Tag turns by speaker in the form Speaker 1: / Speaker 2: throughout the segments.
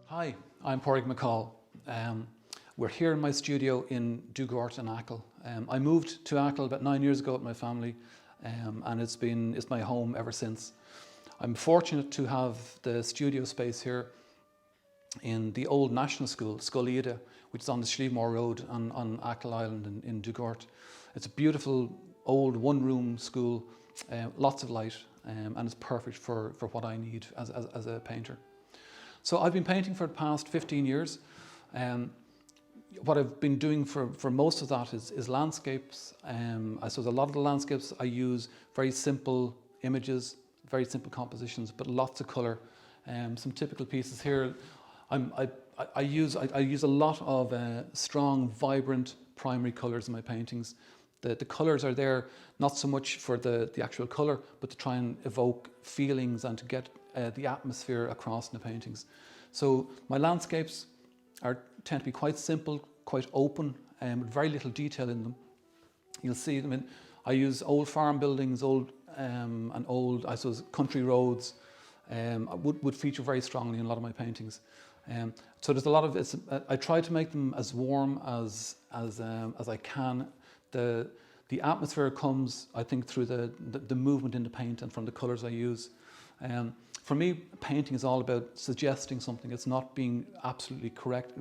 Speaker 1: Hi, I'm Padraig McCaul. We're here in my studio in Dugort in Achill. I moved to Achill about 9 years ago with my family, and it's my home ever since. I'm fortunate to have the studio space here in the old national school, Splendid, which is on the Slievemore Road on Achill Island in Dugort. It's a beautiful old one-room school, lots of light, and it's perfect for what I need as a painter. So I've been painting for the past 15 years. What I've been doing for most of that is landscapes. I suppose a lot of the landscapes I use very simple images, very simple compositions, but lots of colour. Some typical pieces here. I use a lot of strong, vibrant primary colours in my paintings. The colours are there not so much for the actual colour, but to try and evoke feelings and to get the atmosphere across in the paintings. So my landscapes tend to be quite simple, quite open, with very little detail in them. You'll see them I use old farm buildings, old I suppose, country roads. Would feature very strongly in a lot of my paintings. So there's a lot of I try to make them as warm as I can. The atmosphere comes, I think, through the movement in the paint and from the colours I use. For me, painting is all about suggesting something. It's not being absolutely correct,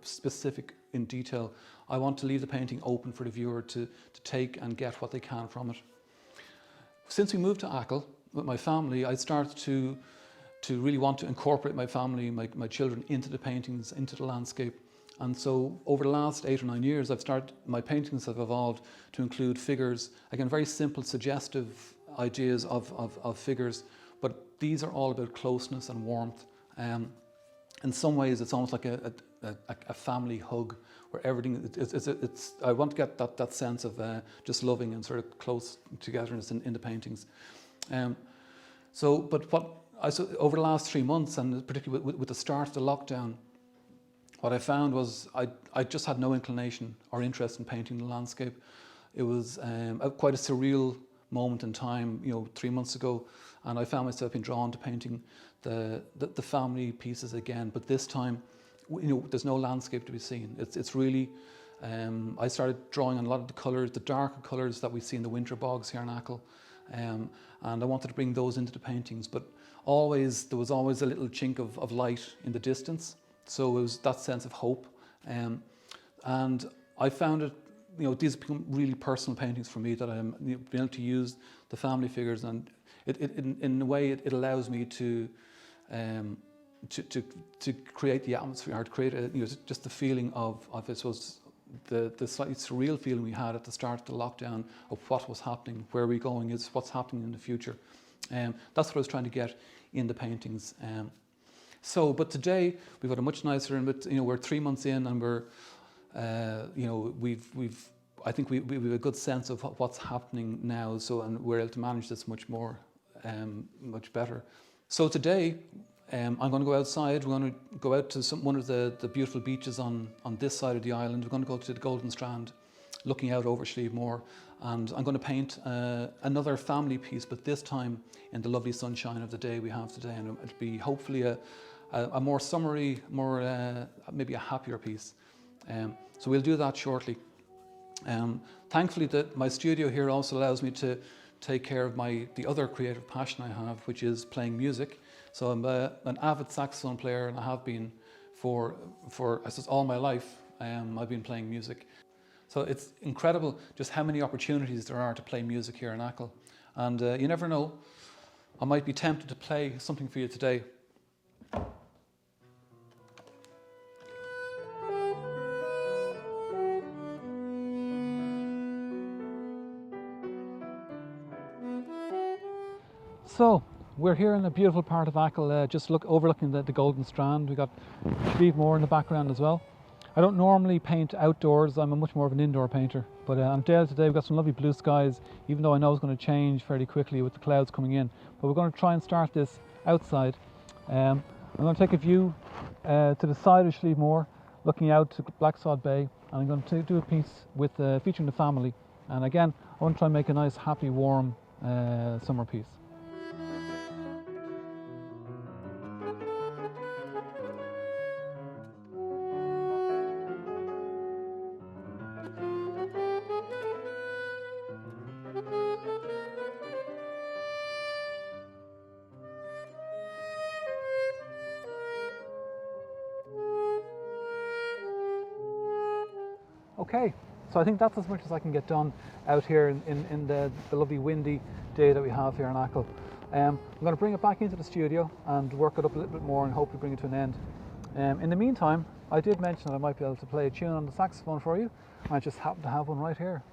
Speaker 1: specific in detail. I want to leave the painting open for the viewer to take and get what they can from it. Since we moved to Achill with my family, I started to really want to incorporate my family, my children, into the paintings, into the landscape. And so over the last 8 or 9 years, my paintings have evolved to include figures, again, very simple, suggestive ideas of figures, but these are all about closeness and warmth. In some ways, it's almost like a family hug, where everything, I want to get that sense of just loving and sort of close togetherness in the paintings. But over the last 3 months, and particularly with the start of the lockdown, what I found was I just had no inclination or interest in painting the landscape. It was quite a surreal moment in time, 3 months ago, and I found myself being drawn to painting the family pieces again. But this time, there's no landscape to be seen. It's really I started drawing on a lot of the colours, the darker colours that we see in the winter bogs here in Achill, and I wanted to bring those into the paintings. But there was always a little chink of light in the distance. So it was that sense of hope, and I found it. These become really personal paintings for me, that I'm being able to use the family figures, and in a way it allows me to create the atmosphere, or to create just the feeling of I suppose the slightly surreal feeling we had at the start of the lockdown of what was happening, where we're going, is what's happening in the future. That's what I was trying to get in the paintings. But today we've got a much nicer, we're 3 months in, and we're, I think we have a good sense of what's happening now. So, and we're able to manage this much more, much better. So today, I'm going to go outside. We're going to go out to one of the beautiful beaches on this side of the island. We're going to go to the Golden Strand, looking out over Slievemore, and I'm going to paint another family piece, but this time in the lovely sunshine of the day we have today, and it'll be hopefully a more summery, maybe a happier piece. So we'll do that shortly. Thankfully, my studio here also allows me to take care of the other creative passion I have, which is playing music. So I'm an avid saxophone player, and I have been for I suppose all my life. I've been playing music. So it's incredible just how many opportunities there are to play music here in Achill. And you never know, I might be tempted to play something for you today. So we're here in a beautiful part of Achill, just overlooking the Golden Strand. We've got Slievemore in the background as well. I don't normally paint outdoors. I'm much more of an indoor painter. But on Dale today, we've got some lovely blue skies, even though I know it's going to change fairly quickly with the clouds coming in. But we're going to try and start this outside. I'm going to take a view to the side of Slievemore, looking out to Blacksod Bay, and I'm going to do a piece with featuring the family. And again, I want to try and make a nice, happy, warm summer piece. Okay, so I think that's as much as I can get done out here in the lovely windy day that we have here in Achill. I'm going to bring it back into the studio and work it up a little bit more and hopefully bring it to an end. In the meantime, I did mention that I might be able to play a tune on the saxophone for you. I just happen to have one right here.